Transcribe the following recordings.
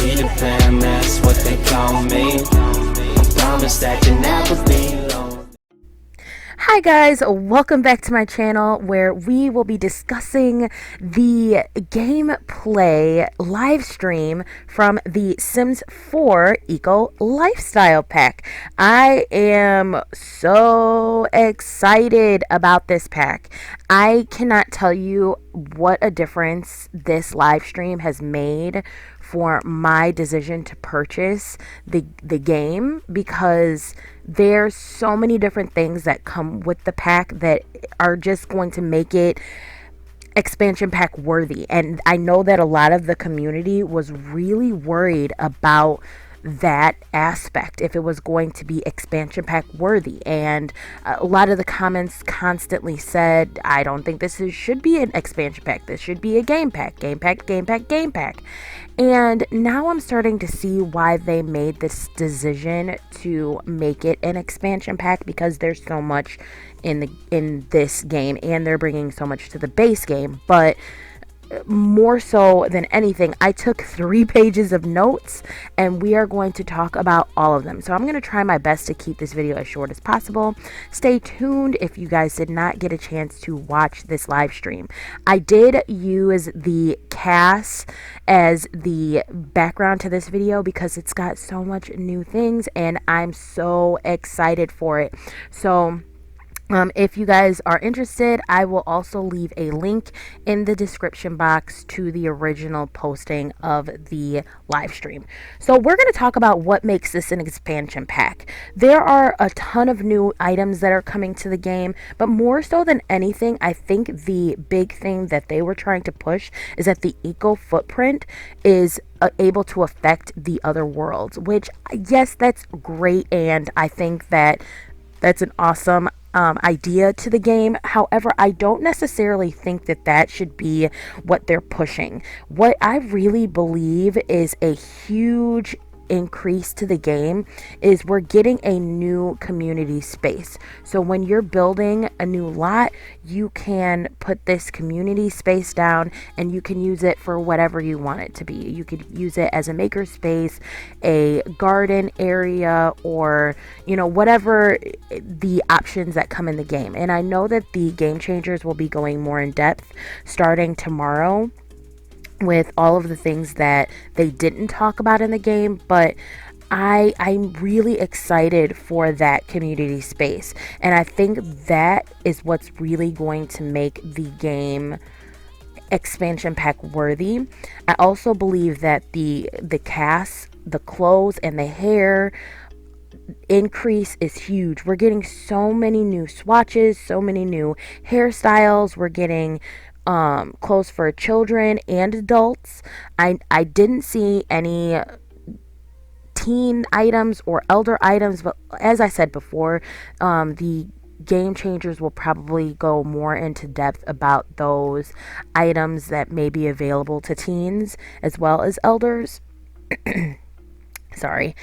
Peter Pan, that's what they call me. Promise that you never be alone. Hi guys, welcome back to my channel where we will be discussing the gameplay live stream from the Sims 4 Eco Lifestyle Pack. I am so excited about this pack. I cannot tell you what a difference this live stream has made for my decision to purchase the game, because there's so many different things that come with the pack that are just going to make it expansion pack worthy. And I know that a lot of the community was really worried about that aspect, if it was going to be expansion pack worthy. And a lot of the comments constantly said, I don't think should be an expansion pack, this should be a game pack. And now I'm starting to see why they made this decision to make it an expansion pack, because there's so much in this game and they're bringing so much to the base game. But more so than anything, I took 3 pages of notes and we are going to talk about all of them. So I'm going to try my best to keep this video as short as possible. Stay tuned if you guys did not get a chance to watch this live stream. I did use the CAS as the background to this video because it's got so much new things and I'm so excited for it. So if you guys are interested, I will also leave a link in the description box to the original posting of the live stream. So we're going to talk about what makes this an expansion pack. There are a ton of new items that are coming to the game, but more so than anything, I think the big thing that they were trying to push is that the eco footprint is able to affect the other worlds, which, yes, that's great, and I think that that's an awesome idea to the game. However, I don't necessarily think that should be what they're pushing. What I really believe is a huge increase to the game is we're getting a new community space. So when you're building a new lot, you can put this community space down and you can use it for whatever you want it to be. You could use it as a maker space, a garden area, or whatever the options that come in the game. And I know that the game changers will be going more in depth starting tomorrow with all of the things that they didn't talk about in the game, but I'm really excited for that community space, and I think that is what's really going to make the game expansion pack worthy. I also believe that the cast, the clothes, and the hair increase is huge. We're getting so many new swatches, so many new hairstyles. We're getting clothes for children and adults. I didn't see any teen items or elder items, but as I said before, the game changers will probably go more into depth about those items that may be available to teens as well as elders. Sorry.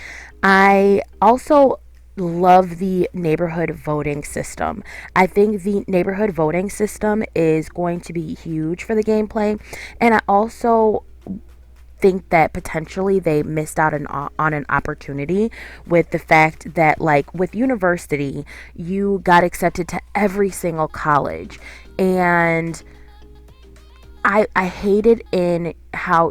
I also love the neighborhood voting system. I think the neighborhood voting system is going to be huge for the gameplay, and I also think that potentially they missed out on an opportunity with the fact that, like with university, you got accepted to every single college, and I hated in how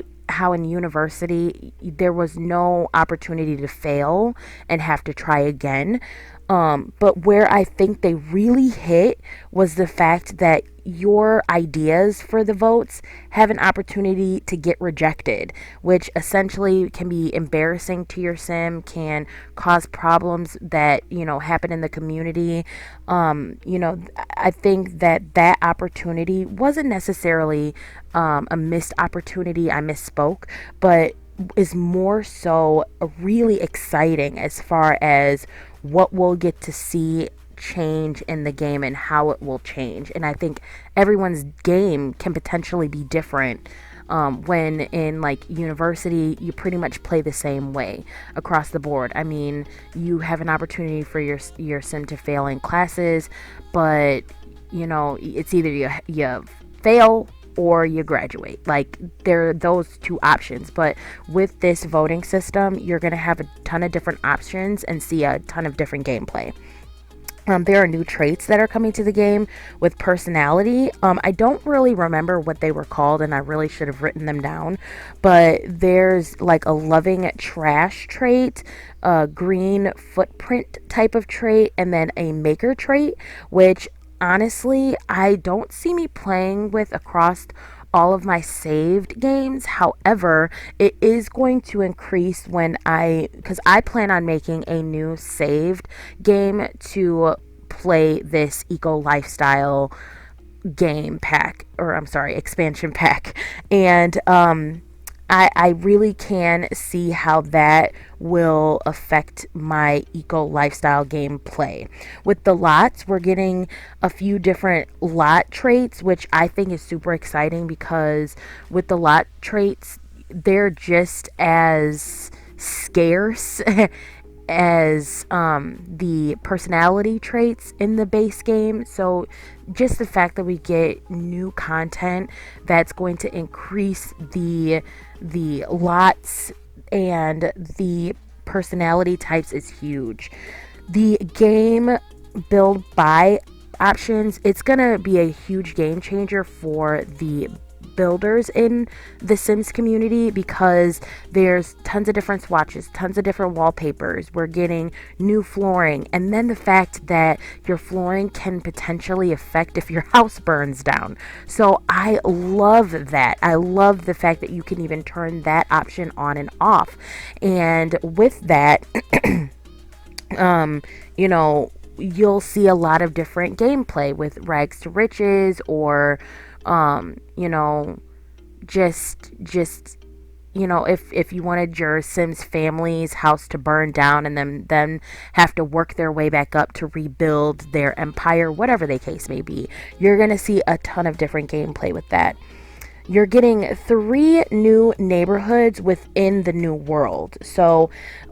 in university there was no opportunity to fail and have to try again. But where I think they really hit was the fact that your ideas for the votes have an opportunity to get rejected, which essentially can be embarrassing to your sim, can cause problems that, happen in the community. I think that opportunity wasn't necessarily a missed opportunity. I misspoke, but is more so really exciting as far as what we'll get to see change in the game and how it will change. And I think everyone's game can potentially be different. When in like university, you pretty much play the same way across the board. I mean, you have an opportunity for your sim to fail in classes, but it's either you fail or you graduate. Like, there are those two options. But with this voting system, you're going to have a ton of different options and see a ton of different gameplay. There are new traits that are coming to the game with personality. I don't really remember what they were called, and I really should have written them down. But there's like a loving trash trait, a green footprint type of trait, and then a maker trait, which honestly I don't see me playing with across all of my saved games. However, it is going to increase because I plan on making a new saved game to play this eco lifestyle game pack, or I'm sorry, expansion pack. And I really can see how that will affect my eco lifestyle gameplay. With the lots, we're getting a few different lot traits, which I think is super exciting because with the lot traits, they're just as scarce as the personality traits in the base game. So just the fact that we get new content that's going to increase the lots and the personality types is huge. The game build buy options, it's gonna be a huge game changer for the builders in the Sims community because there's tons of different swatches, tons of different wallpapers. We're getting new flooring, and then the fact that your flooring can potentially affect if your house burns down. So I love that. I love the fact that you can even turn that option on and off. And with that, you'll see a lot of different gameplay with rags to riches, or if you wanted your Sims family's house to burn down and then have to work their way back up to rebuild their empire, whatever the case may be, you're going to see a ton of different gameplay with that. You're getting 3 new neighborhoods within the new world. So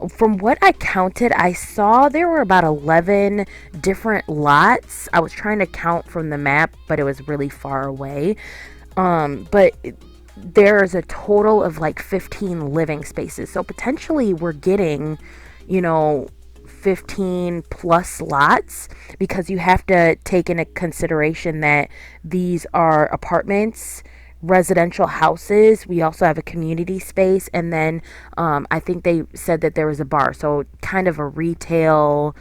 from what I counted, I saw there were about 11 different lots. I was trying to count from the map, but it was really far away. But there's a total of like 15 living spaces. So potentially we're getting, 15 plus lots, because you have to take into consideration that these are apartments, residential houses. We also have a community space, and then I think they said that there was a bar, so kind of a retail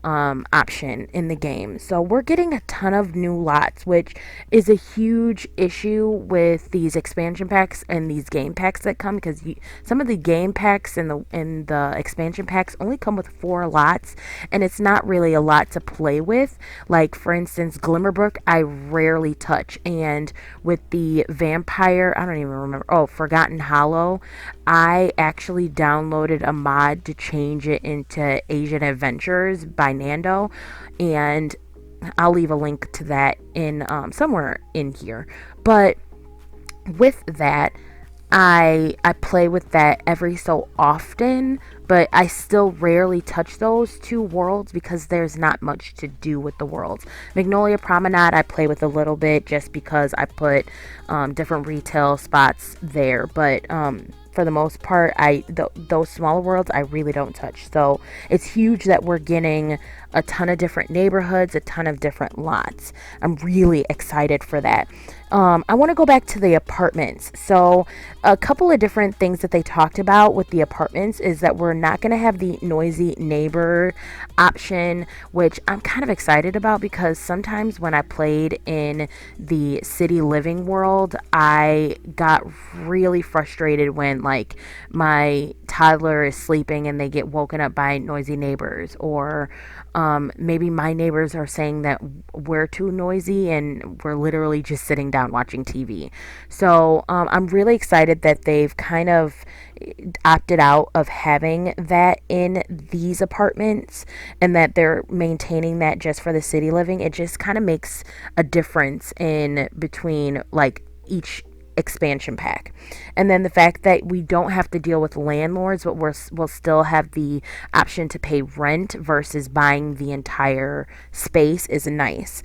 option in the game. So we're getting a ton of new lots, which is a huge issue with these expansion packs and these game packs that come, because some of the game packs and the expansion packs only come with 4 lots, and it's not really a lot to play with. Like, for instance, Glimmerbrook I rarely touch, and with the vampire, I don't even remember, Forgotten Hollow, I actually downloaded a mod to change it into Asian Adventures by Nando, and I'll leave a link to that in somewhere in here. But with that, I play with that every so often, but I still rarely touch those 2 worlds because there's not much to do with the worlds. Magnolia Promenade I play with a little bit just because I put different retail spots there, but for the most part, those smaller worlds I really don't touch. So it's huge that we're getting a ton of different neighborhoods, a ton of different lots. I'm really excited for that. I want to go back to the apartments. So a couple of different things that they talked about with the apartments is that we're not going to have the noisy neighbor option, which I'm kind of excited about, because sometimes when I played in the city living world, I got really frustrated when like my toddler is sleeping and they get woken up by noisy neighbors, or maybe my neighbors are saying that we're too noisy and we're literally just sitting down watching TV. So I'm really excited that they've kind of opted out of having that in these apartments, and that they're maintaining that just for the city living. It just kind of makes a difference in between like each expansion pack. And then the fact that we don't have to deal with landlords, but we'll still have the option to pay rent versus buying the entire space is nice.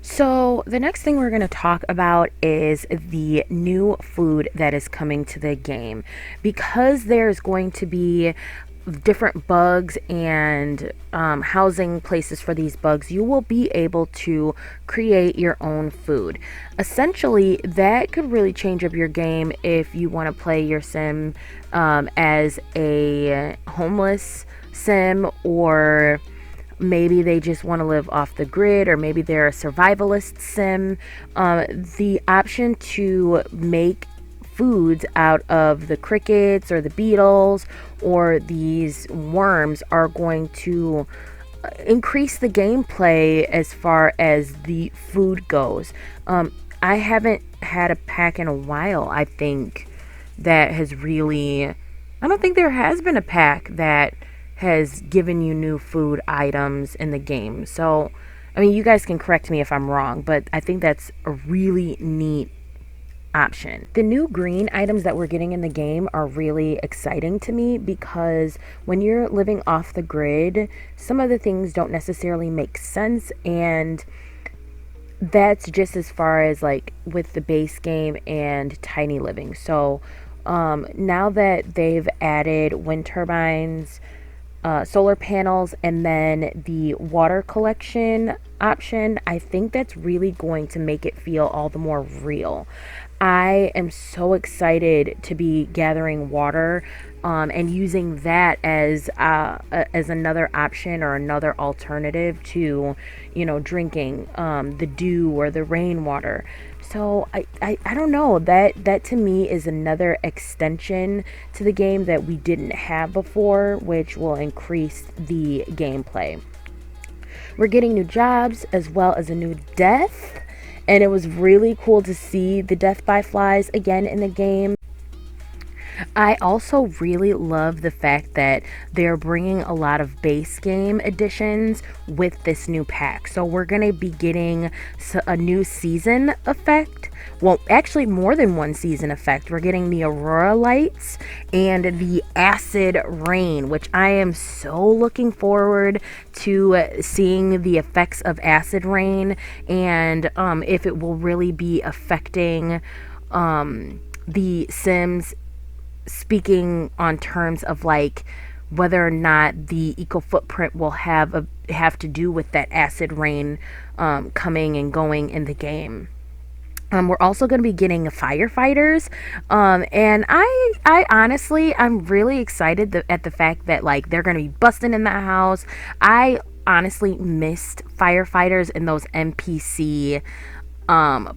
So, the next thing we're going to talk about is the new food that is coming to the game. Because there's going to be different bugs and housing places for these bugs, you will be able to create your own food. Essentially, that could really change up your game if you want to play your sim as a homeless sim, or maybe they just want to live off the grid, or maybe they're a survivalist sim. The option to make foods out of the crickets or the beetles or these worms are going to increase the gameplay as far as the food goes. I haven't had a pack in a while, I think, that has really. I don't think there has been a pack that has given you new food items in the game. So, I mean, you guys can correct me if I'm wrong, but I think that's a really neat option. The new green items that we're getting in the game are really exciting to me because when you're living off the grid, some of the things don't necessarily make sense, and that's just as far as like with the base game and tiny living. So now that they've added wind turbines, solar panels, and then the water collection option, I think that's really going to make it feel all the more real. I am so excited to be gathering water and using that as another option or another alternative to, drinking the dew or the rainwater. So I don't know, that to me is another extension to the game that we didn't have before, which will increase the gameplay. We're getting new jobs as well as a new death, and it was really cool to see the death by flies again in the game. I also really love the fact that they're bringing a lot of base game additions with this new pack. So we're going to be getting a new season effect. Well, actually more than one season effect. We're getting the aurora lights and the acid rain, which I am so looking forward to seeing the effects of acid rain, and if it will really be affecting the Sims, speaking on terms of like whether or not the eco footprint will have to do with that acid rain coming and going in the game. We're also going to be getting firefighters, and I honestly, I'm really excited at the fact that like they're going to be busting in the house. I honestly missed firefighters and those NPC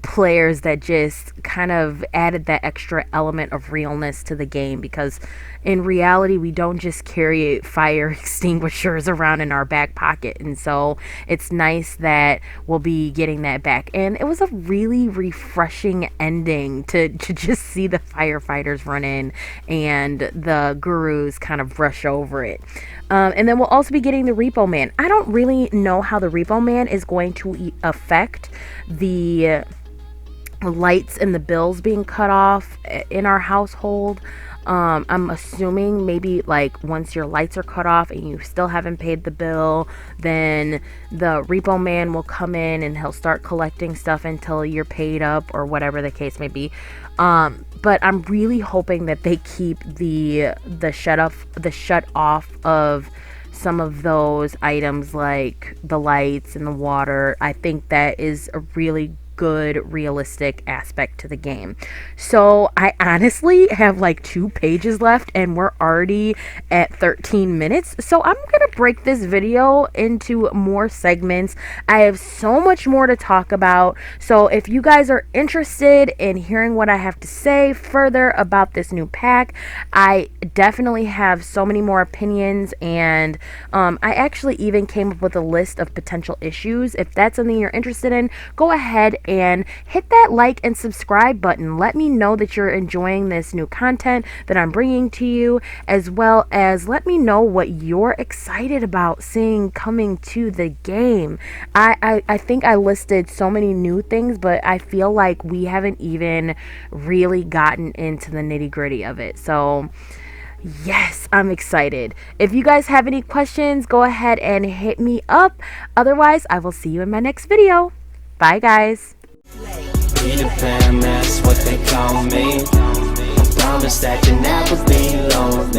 players that just kind of added that extra element of realness to the game, because in reality we don't just carry fire extinguishers around in our back pocket, and so it's nice that we'll be getting that back. And it was a really refreshing ending to just see the firefighters run in and the gurus kind of rush over it. And then we'll also be getting the Repo Man. I don't really know how the Repo Man is going to affect the lights and the bills being cut off in our household. I'm assuming maybe like once your lights are cut off and you still haven't paid the bill, then the Repo Man will come in and he'll start collecting stuff until you're paid up, or whatever the case may be. But I'm really hoping that they keep the shut off of some of those items like the lights and the water. I think that is a really good realistic aspect to the game. So I honestly have like 2 pages left and we're already at 13 minutes. So I'm gonna break this video into more segments. I have so much more to talk about. So if you guys are interested in hearing what I have to say further about this new pack, I definitely have so many more opinions, and I actually even came up with a list of potential issues. If that's something you're interested in, go ahead and hit that like and subscribe button. Let me know that you're enjoying this new content that I'm bringing to you, as well as let me know what you're excited about seeing coming to the game. I think I listed so many new things, but I feel like we haven't even really gotten into the nitty-gritty of it. So yes, I'm excited. If you guys have any questions, go ahead and hit me up. Otherwise, I will see you in my next video. Bye, guys. Peter Pan, that's what they call me. I promise that you'll never be lonely.